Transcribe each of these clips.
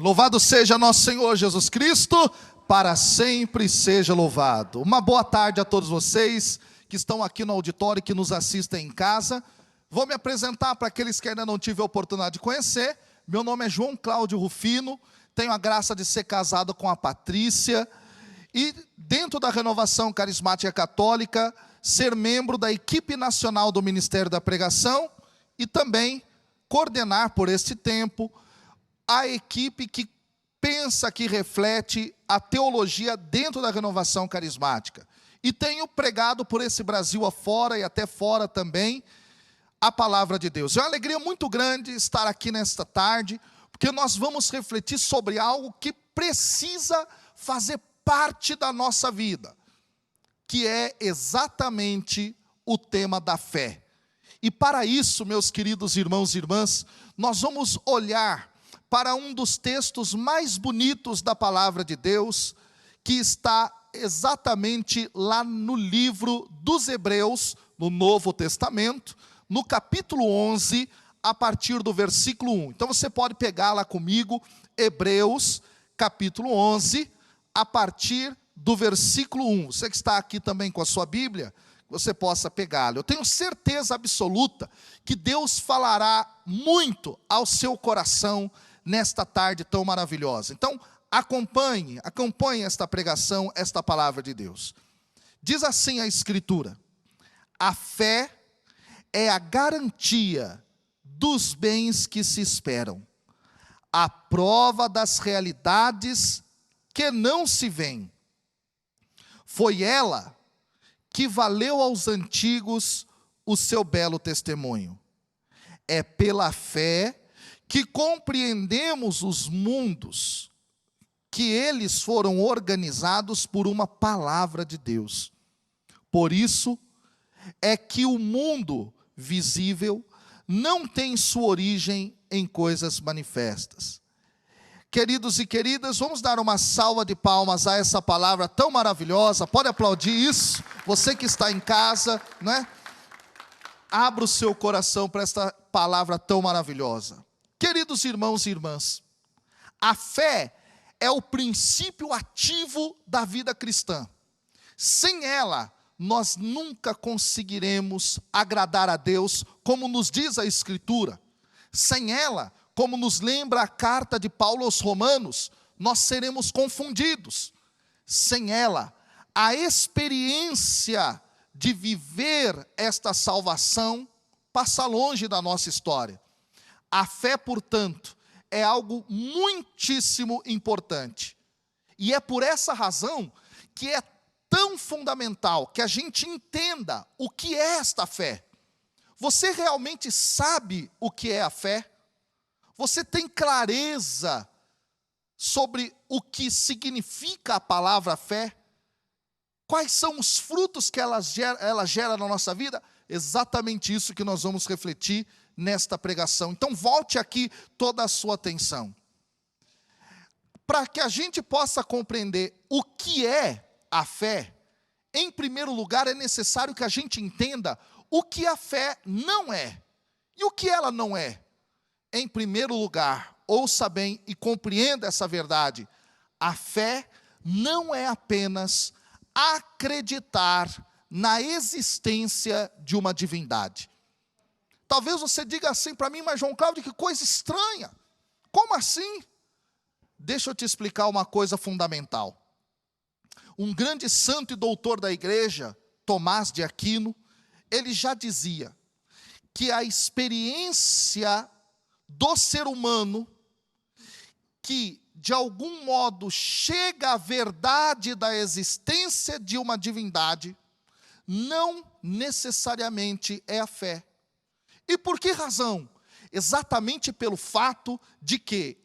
Louvado seja nosso Senhor Jesus Cristo, para sempre seja louvado. Uma boa tarde a todos vocês que estão aqui no auditório e que nos assistem em casa. Vou me apresentar para aqueles que ainda não tive a oportunidade de conhecer. Meu nome é João Cláudio Rufino, tenho a graça de ser casado com a Patrícia e, dentro da Renovação Carismática Católica, ser membro da equipe nacional do Ministério da Pregação e também coordenar por este tempo a equipe que pensa, que reflete a teologia dentro da Renovação Carismática. E tenho pregado por esse Brasil afora e até fora também a palavra de Deus. É uma alegria muito grande estar aqui nesta tarde, porque nós vamos refletir sobre algo que precisa fazer parte da nossa vida, que é exatamente o tema da fé. E para isso, meus queridos irmãos e irmãs, nós vamos olhar para um dos textos mais bonitos da palavra de Deus, que está exatamente lá no livro dos Hebreus, no Novo Testamento, no capítulo 11, a partir do versículo 1. Então você pode pegar lá comigo, Hebreus, capítulo 11, a partir do versículo 1. Você que está aqui também com a sua Bíblia, você possa pegá-lo. Eu tenho certeza absoluta que Deus falará muito ao seu coração nesta tarde tão maravilhosa. Então, acompanhe esta pregação, esta palavra de Deus. Diz assim a Escritura: a fé é a garantia dos bens que se esperam, a prova das realidades que não se veem. Foi ela que valeu aos antigos o seu belo testemunho. É pela fé que compreendemos os mundos, que eles foram organizados por uma palavra de Deus. Por isso é que o mundo visível não tem sua origem em coisas manifestas. Queridos e queridas, vamos dar uma salva de palmas a essa palavra tão maravilhosa. Pode aplaudir isso? Você que está em casa, né? Abra o seu coração para esta palavra tão maravilhosa. Queridos irmãos e irmãs, a fé é o princípio ativo da vida cristã. Sem ela, nós nunca conseguiremos agradar a Deus, como nos diz a Escritura. Sem ela, como nos lembra a carta de Paulo aos Romanos, nós seremos confundidos. Sem ela, a experiência de viver esta salvação passa longe da nossa história. A fé, portanto, é algo muitíssimo importante. E é por essa razão que é tão fundamental que a gente entenda o que é esta fé. Você realmente sabe o que é a fé? Você tem clareza sobre o que significa a palavra fé? Quais são os frutos que ela gera na nossa vida? Exatamente isso que nós vamos refletir nesta pregação. Então volte aqui toda a sua atenção. Para que a gente possa compreender o que é a fé, em primeiro lugar é necessário que a gente entenda o que a fé não é. E o que ela não é? Em primeiro lugar, ouça bem e compreenda essa verdade. A fé não é apenas acreditar na existência de uma divindade. Talvez você diga assim para mim: mas João Cláudio, que coisa estranha. Como assim? Deixa eu te explicar uma coisa fundamental. Um grande santo e doutor da igreja, Tomás de Aquino, ele já dizia que a experiência do ser humano, que de algum modo chega à verdade da existência de uma divindade, não necessariamente é a fé. E por que razão? Exatamente pelo fato de que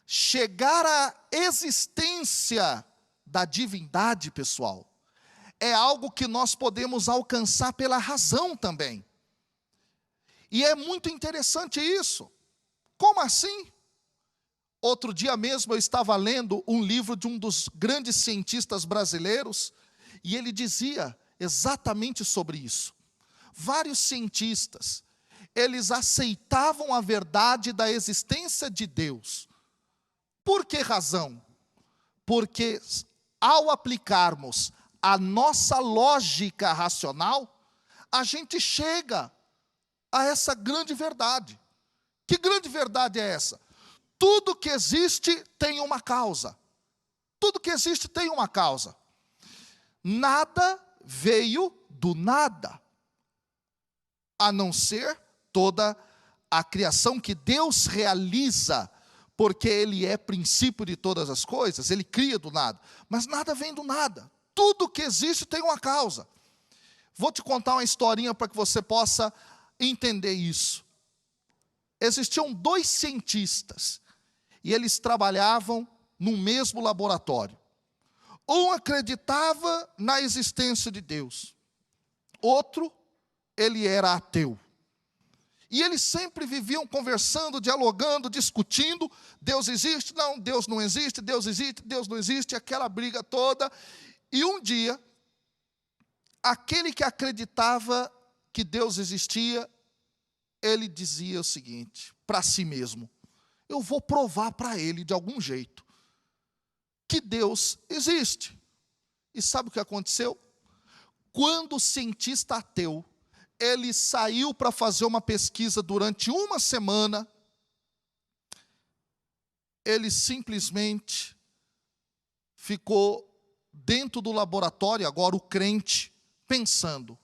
chegar à existência da divindade, pessoal, é algo que nós podemos alcançar pela razão também. E é muito interessante isso. Como assim? Outro dia mesmo eu estava lendo um livro de um dos grandes cientistas brasileiros, e ele dizia exatamente sobre isso. Vários cientistas, eles aceitavam a verdade da existência de Deus, por que razão? Porque ao aplicarmos a nossa lógica racional, a gente chega a essa grande verdade. Que grande verdade é essa? Tudo que existe tem uma causa. Tudo que existe tem uma causa. Nada veio do nada, a não ser toda a criação que Deus realiza, porque Ele é princípio de todas as coisas, Ele cria do nada. Mas nada vem do nada. Tudo que existe tem uma causa. Vou te contar uma historinha para que você possa entender isso. Existiam 2 cientistas, e eles trabalhavam no mesmo laboratório. Um acreditava na existência de Deus. Outro, ele era ateu. E eles sempre viviam conversando, dialogando, discutindo. Deus existe? Não, Deus não existe. Deus existe? Deus não existe. Aquela briga toda. E um dia, aquele que acreditava que Deus existia, ele dizia o seguinte, para si mesmo: eu vou provar para ele de algum jeito que Deus existe. E sabe o que aconteceu? Quando o cientista ateu, ele saiu para fazer uma pesquisa durante uma semana, ele simplesmente ficou dentro do laboratório, agora o crente, pensando: o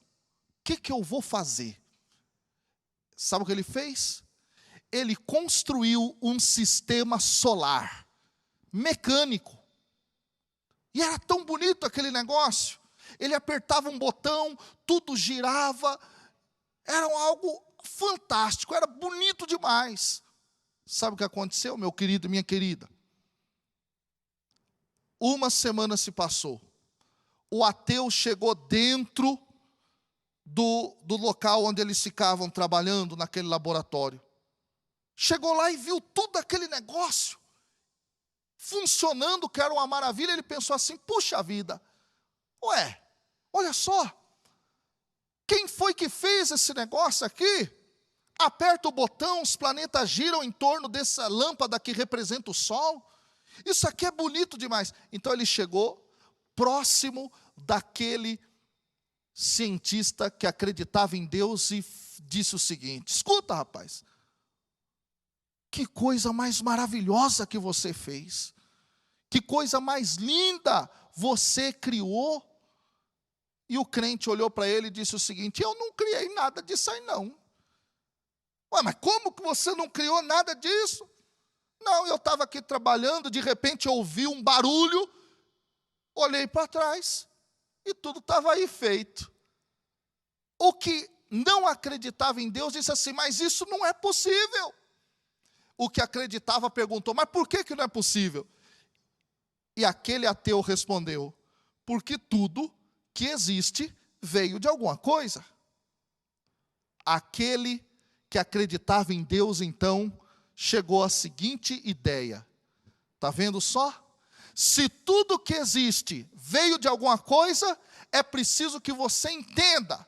que eu vou fazer? Sabe o que ele fez? Ele construiu um sistema solar, mecânico. E era tão bonito aquele negócio. Ele apertava um botão, tudo girava. Era algo fantástico, era bonito demais. Sabe o que aconteceu, meu querido e minha querida? Uma semana se passou. O ateu chegou dentro do local onde eles ficavam trabalhando, naquele laboratório. Chegou lá e viu tudo aquele negócio funcionando, que era uma maravilha. Ele pensou assim: puxa vida, ué, olha só, quem foi que fez esse negócio aqui? Aperta o botão, os planetas giram em torno dessa lâmpada que representa o Sol. Isso aqui é bonito demais. Então ele chegou próximo daquele cientista que acreditava em Deus e disse o seguinte: escuta, rapaz, que coisa mais maravilhosa que você fez, que coisa mais linda você criou. E o crente olhou para ele e disse o seguinte: eu não criei nada disso aí não. Ué, mas como que você não criou nada disso? Não, eu estava aqui trabalhando, de repente ouvi um barulho, olhei para trás e tudo estava aí feito. O que não acreditava em Deus disse assim: mas isso não é possível. O que acreditava perguntou: mas por que não é possível? E aquele ateu respondeu: porque tudo que existe veio de alguma coisa. Aquele que acreditava em Deus, então, chegou à seguinte ideia: está vendo só? Se tudo que existe veio de alguma coisa, é preciso que você entenda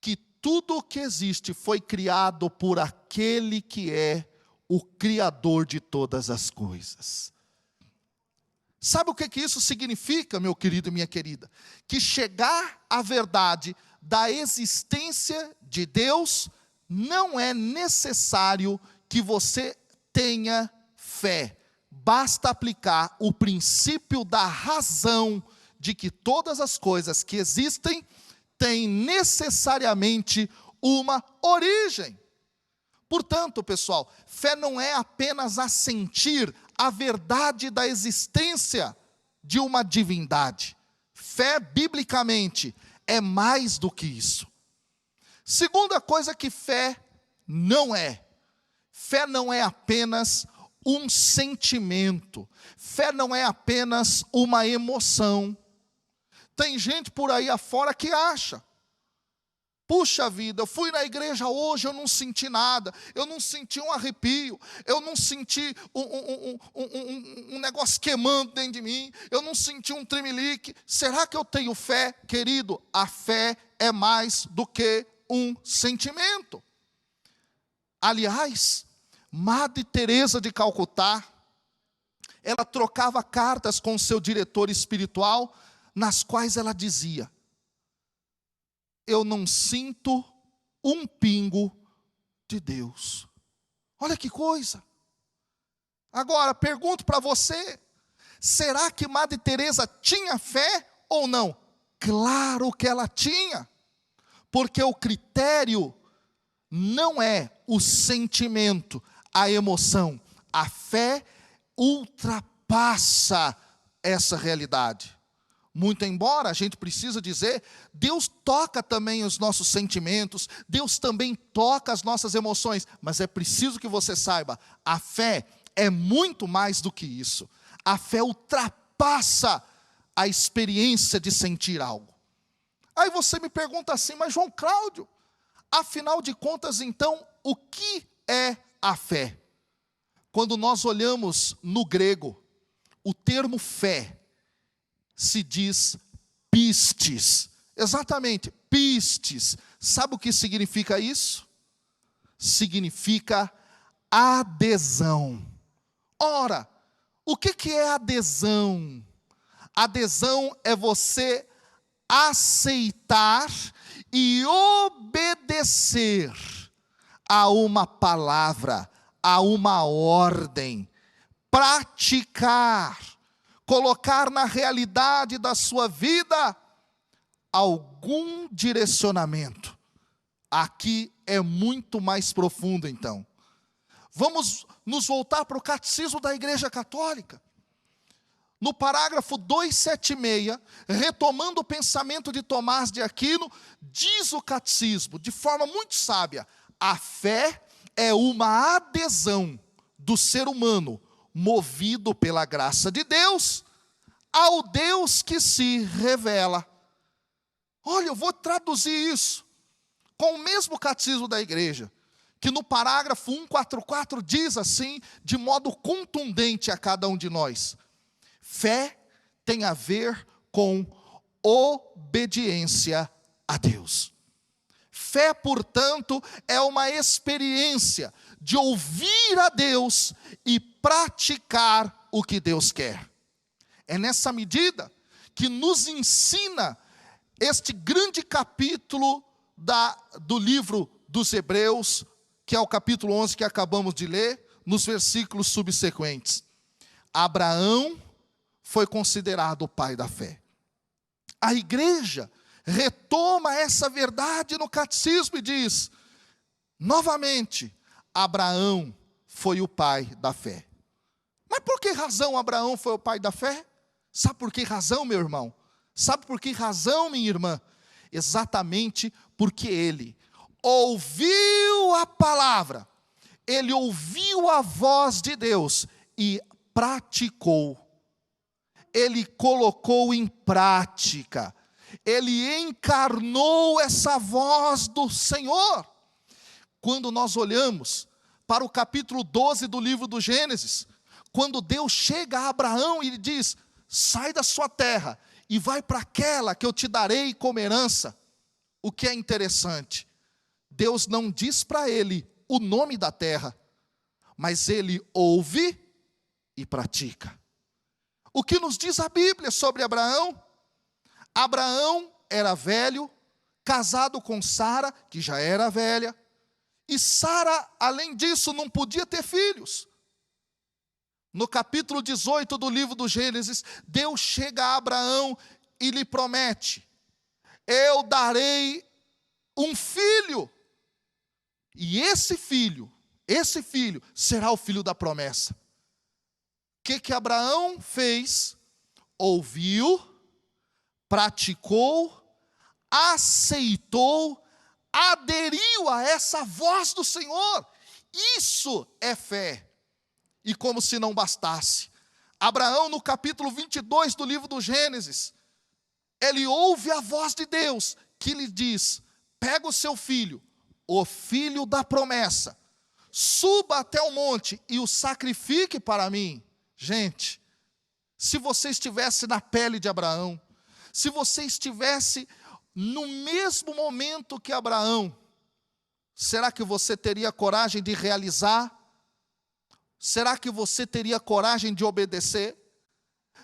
que tudo que existe foi criado por aquele que é o Criador de todas as coisas. Sabe o que isso significa, meu querido e minha querida? Que chegar à verdade da existência de Deus não é necessário que você tenha fé. Basta aplicar o princípio da razão de que todas as coisas que existem têm necessariamente uma origem. Portanto, pessoal, fé não é apenas assentir a verdade da existência de uma divindade. Fé, biblicamente, é mais do que isso. Segunda coisa que fé não é. Fé não é apenas um sentimento. Fé não é apenas uma emoção. Tem gente por aí afora que acha: puxa vida, eu fui na igreja hoje, eu não senti nada, eu não senti um arrepio, eu não senti um negócio queimando dentro de mim, eu não senti um tremelique. Será que eu tenho fé? Querido, a fé é mais do que um sentimento. Aliás, Madre Teresa de Calcutá, ela trocava cartas com o seu diretor espiritual, nas quais ela dizia: eu não sinto um pingo de Deus. Olha que coisa. Agora, pergunto para você, será que Madre Teresa tinha fé ou não? Claro que ela tinha, porque o critério não é o sentimento, a emoção. A fé ultrapassa essa realidade. Muito embora a gente precisa dizer, Deus toca também os nossos sentimentos, Deus também toca as nossas emoções, mas é preciso que você saiba, a fé é muito mais do que isso. A fé ultrapassa a experiência de sentir algo. Aí você me pergunta assim, mas João Cláudio, afinal de contas então, o que é a fé? Quando nós olhamos no grego, o termo fé se diz pistes. Exatamente, pistes. Sabe o que significa isso? Significa adesão. Ora, o que é adesão? Adesão é você aceitar e obedecer a uma palavra, a uma ordem, praticar, colocar na realidade da sua vida algum direcionamento. Aqui é muito mais profundo então. Vamos nos voltar para o Catecismo da Igreja Católica. No parágrafo 276, retomando o pensamento de Tomás de Aquino, diz o Catecismo, de forma muito sábia, a fé é uma adesão do ser humano, movido pela graça de Deus, ao Deus que se revela. Olha, eu vou traduzir isso com o mesmo Catecismo da Igreja, que no parágrafo 144 diz assim, de modo contundente a cada um de nós: fé tem a ver com obediência a Deus. Fé, portanto, é uma experiência de ouvir a Deus e praticar o que Deus quer. É nessa medida que nos ensina este grande capítulo do livro dos Hebreus, que é o capítulo 11 que acabamos de ler, nos versículos subsequentes. Abraão foi considerado o pai da fé. A igreja retoma essa verdade no catecismo e diz, novamente, Abraão foi o pai da fé. Mas por que razão Abraão foi o pai da fé? Sabe por que razão, meu irmão? Sabe por que razão, minha irmã? Exatamente porque ele ouviu a palavra, ele ouviu a voz de Deus e praticou. Ele colocou em prática, ele encarnou essa voz do Senhor. Quando nós olhamos para o capítulo 12 do livro do Gênesis, quando Deus chega a Abraão e lhe diz, sai da sua terra e vai para aquela que eu te darei como herança. O que é interessante, Deus não diz para ele o nome da terra, mas ele ouve e pratica. O que nos diz a Bíblia sobre Abraão? Abraão era velho, casado com Sara, que já era velha, e Sara, além disso, não podia ter filhos. No capítulo 18 do livro do Gênesis, Deus chega a Abraão e lhe promete, eu darei um filho, e esse filho será o filho da promessa. O que Abraão fez? Ouviu, praticou, aceitou, aderiu a essa voz do Senhor. Isso é fé. E como se não bastasse, Abraão, no capítulo 22 do livro do Gênesis, ele ouve a voz de Deus, que lhe diz, pega o seu filho, o filho da promessa, suba até o monte e o sacrifique para mim. Gente, se você estivesse na pele de Abraão, se você estivesse no mesmo momento que Abraão, será que você teria coragem de realizar Será que você teria coragem de obedecer?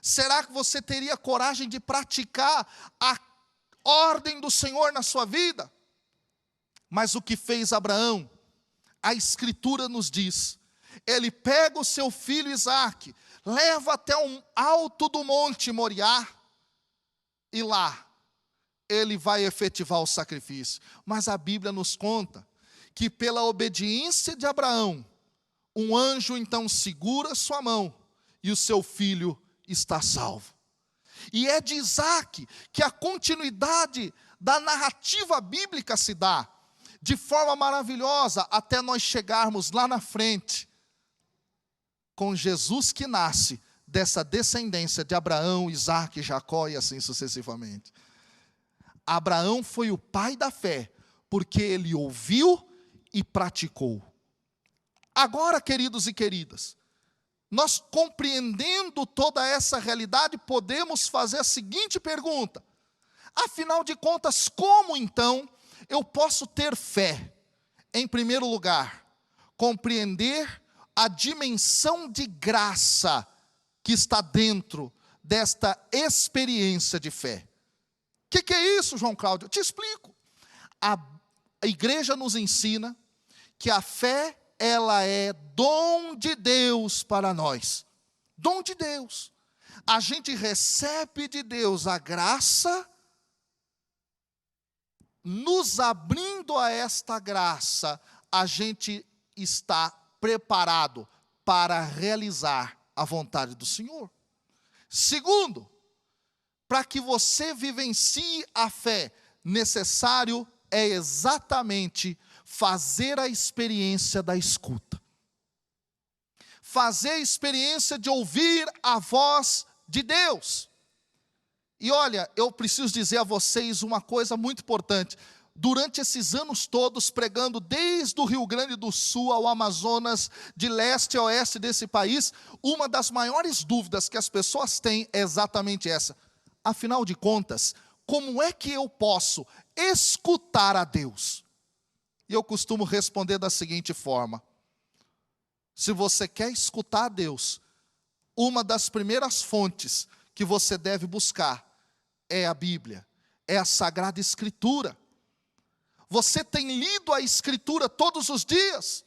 Será que você teria coragem de praticar a ordem do Senhor na sua vida? Mas o que fez Abraão? A Escritura nos diz, ele pega o seu filho Isaque, leva até um alto do monte Moriá, e lá ele vai efetivar o sacrifício. Mas a Bíblia nos conta que pela obediência de Abraão, um anjo então segura sua mão e o seu filho está salvo. E é de Isaque que a continuidade da narrativa bíblica se dá, de forma maravilhosa, até nós chegarmos lá na frente, com Jesus que nasce dessa descendência de Abraão, Isaque, Jacó e assim sucessivamente. Abraão foi o pai da fé, porque ele ouviu e praticou. Agora, queridos e queridas, nós compreendendo toda essa realidade, podemos fazer a seguinte pergunta: afinal de contas, como então eu posso ter fé? Em primeiro lugar, compreender a dimensão de graça que está dentro desta experiência de fé. O que é isso, João Cláudio? Eu te explico. A igreja nos ensina que a fé, ela é dom de Deus para nós. Dom de Deus. A gente recebe de Deus a graça, nos abrindo a esta graça, a gente está preparado para realizar a vontade do Senhor. Segundo, para que você vivencie a fé, necessário é exatamente fazer a experiência da escuta. Fazer a experiência de ouvir a voz de Deus. E olha, eu preciso dizer a vocês uma coisa muito importante. Durante esses anos todos, pregando desde o Rio Grande do Sul ao Amazonas, de leste a oeste desse país, uma das maiores dúvidas que as pessoas têm é exatamente essa. Afinal de contas, como é que eu posso escutar a Deus? E eu costumo responder da seguinte forma: se você quer escutar a Deus, uma das primeiras fontes que você deve buscar é a Bíblia, é a Sagrada Escritura. Você tem lido a Escritura todos os dias?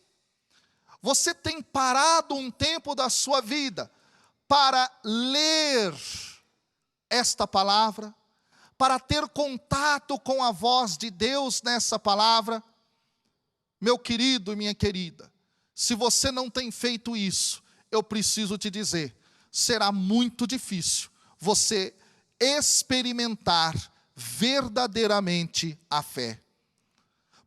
Você tem parado um tempo da sua vida para ler esta palavra, para ter contato com a voz de Deus nessa palavra? Meu querido e minha querida, se você não tem feito isso, eu preciso te dizer, será muito difícil você experimentar verdadeiramente a fé.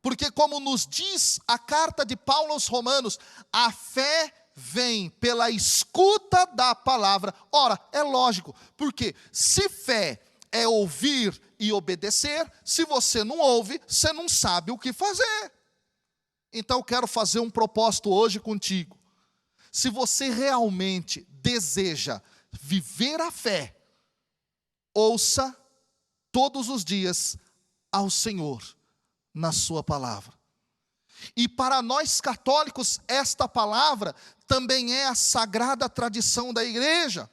Porque como nos diz a carta de Paulo aos Romanos, a fé vem pela escuta da palavra. Ora, é lógico, porque se fé é ouvir e obedecer, se você não ouve, você não sabe o que fazer. Então eu quero fazer um propósito hoje contigo. Se você realmente deseja viver a fé, ouça todos os dias ao Senhor na sua palavra. E para nós católicos, esta palavra também é a sagrada tradição da igreja.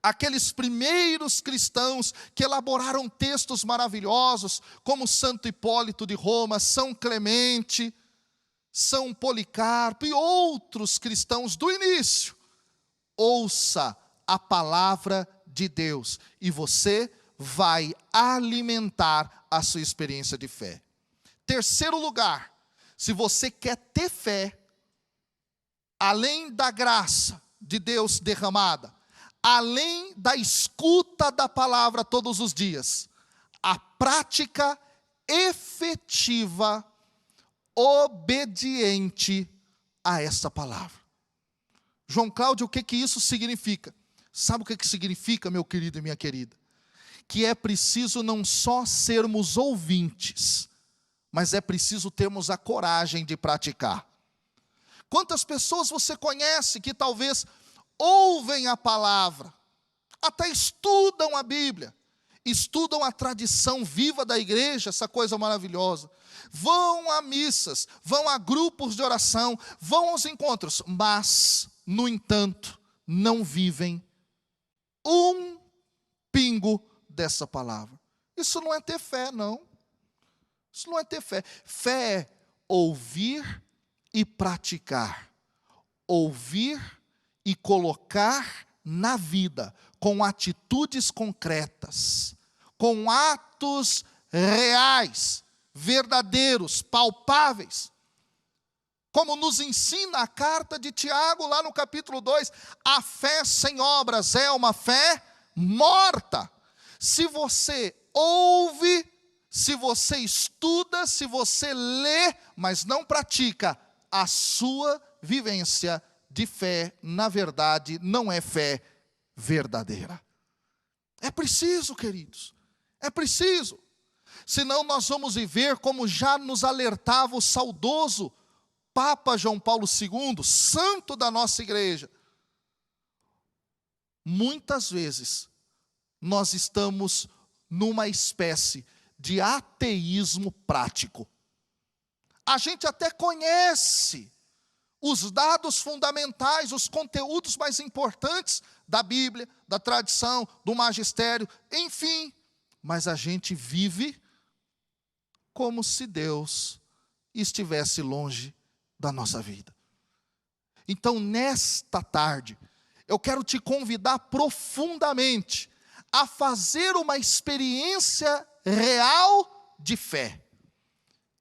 Aqueles primeiros cristãos que elaboraram textos maravilhosos, como Santo Hipólito de Roma, São Clemente, São Policarpo e outros cristãos do início. Ouça a palavra de Deus e você vai alimentar a sua experiência de fé. Terceiro lugar, se você quer ter fé, além da graça de Deus derramada, além da escuta da palavra todos os dias, a prática efetiva, obediente a essa palavra. João Cláudio, o que isso significa? Sabe o que significa, meu querido e minha querida? Que é preciso não só sermos ouvintes, mas é preciso termos a coragem de praticar. Quantas pessoas você conhece que talvez ouvem a palavra, até estudam a Bíblia, estudam a tradição viva da igreja, essa coisa maravilhosa, vão a missas, vão a grupos de oração, vão aos encontros, mas, no entanto, não vivem um pingo dessa palavra. Isso não é ter fé, não. Isso não é ter fé. Fé é ouvir e praticar. Ouvir e colocar na vida, com atitudes concretas, com atos reais, verdadeiros, palpáveis. Como nos ensina a carta de Tiago, lá no capítulo 2, a fé sem obras é uma fé morta. Se você ouve, se você estuda, se você lê, mas não pratica, a sua vivência de fé, na verdade, não é fé verdadeira. É preciso, queridos, é preciso. Senão nós vamos viver como já nos alertava o saudoso Papa João Paulo II, santo da nossa igreja. Muitas vezes nós estamos numa espécie de ateísmo prático. A gente até conhece os dados fundamentais, os conteúdos mais importantes da Bíblia, da tradição, do magistério, enfim, mas a gente vive como se Deus estivesse longe da nossa vida. Então, nesta tarde, eu quero te convidar profundamente a fazer uma experiência real de fé.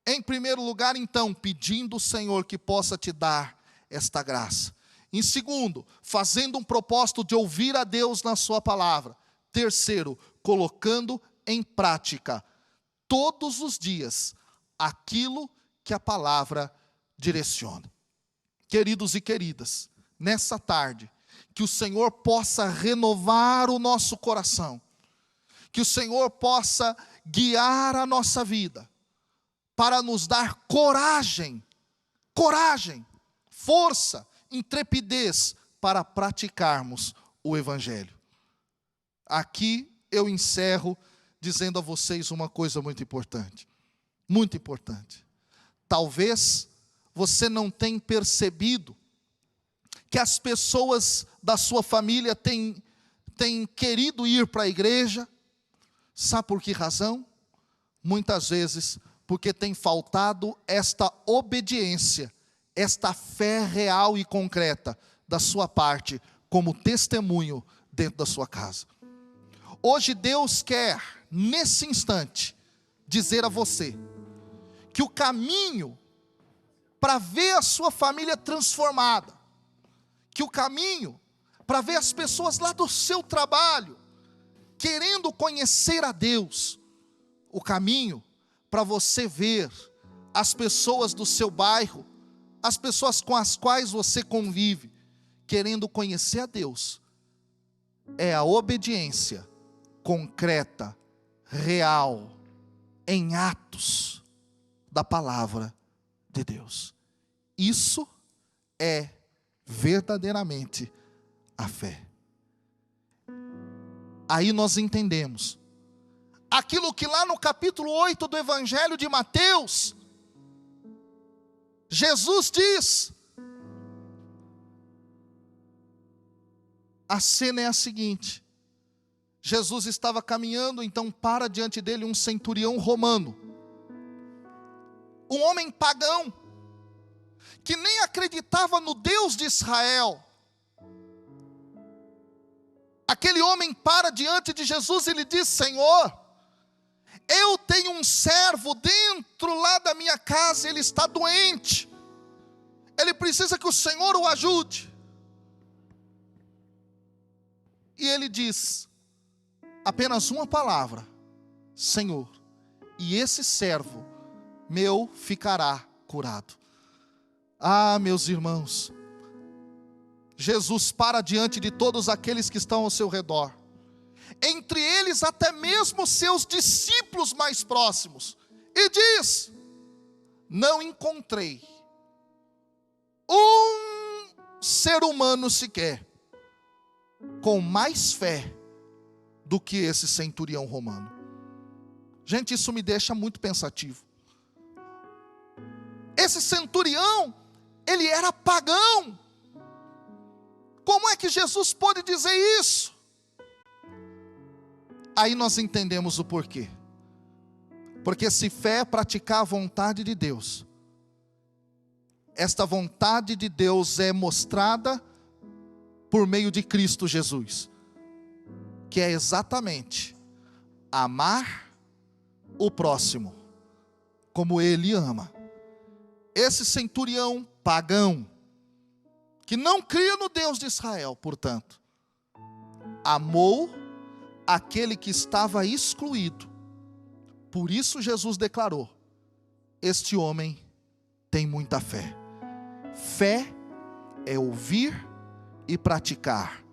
Em primeiro lugar, então, pedindo ao Senhor que possa te dar esta graça. Em segundo, fazendo um propósito de ouvir a Deus na sua palavra. Terceiro, colocando em prática, todos os dias, aquilo que a palavra direciona. Queridos e queridas, nessa tarde, que o Senhor possa renovar o nosso coração, que o Senhor possa guiar a nossa vida, para nos dar coragem, força, intrepidez, para praticarmos o Evangelho. Aqui eu encerro dizendo a vocês uma coisa muito importante. Muito importante. Talvez você não tenha percebido que as pessoas da sua família têm querido ir para a igreja. Sabe por que razão? Muitas vezes porque tem faltado esta obediência, esta fé real e concreta da sua parte, como testemunho dentro da sua casa. Hoje Deus quer, nesse instante, dizer a você, que o caminho para ver a sua família transformada, que o caminho para ver as pessoas lá do seu trabalho, querendo conhecer a Deus, o caminho para você ver as pessoas do seu bairro, as pessoas com as quais você convive, querendo conhecer a Deus, é a obediência concreta, real, em atos da palavra de Deus. Isso é verdadeiramente a fé. Aí nós entendemos aquilo que lá no capítulo 8 do Evangelho de Mateus, Jesus diz. A cena é a seguinte: Jesus estava caminhando, então para diante dele um centurião romano, um homem pagão, que nem acreditava no Deus de Israel. Aquele homem para diante de Jesus e lhe diz: Senhor, eu tenho um servo dentro lá da minha casa, ele está doente, ele precisa que o Senhor o ajude. E ele diz apenas uma palavra: Senhor, e esse servo meu ficará curado. Ah, meus irmãos, Jesus para diante de todos aqueles que estão ao seu redor, entre eles até mesmo seus discípulos mais próximos, e diz: não encontrei um ser humano sequer com mais fé do que esse centurião romano. Gente, isso me deixa muito pensativo. Esse centurião, ele era pagão. Como é que Jesus pôde dizer isso? Aí nós entendemos o porquê. Porque se fé é praticar a vontade de Deus, esta vontade de Deus é mostrada por meio de Cristo Jesus, que é exatamente amar o próximo como Ele ama. Esse centurião pagão, que não cria no Deus de Israel, portanto, amou aquele que estava excluído. Por isso Jesus declarou: este homem tem muita fé. Fé é ouvir e praticar.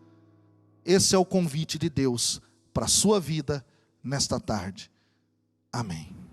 Esse é o convite de Deus para a sua vida nesta tarde. Amém.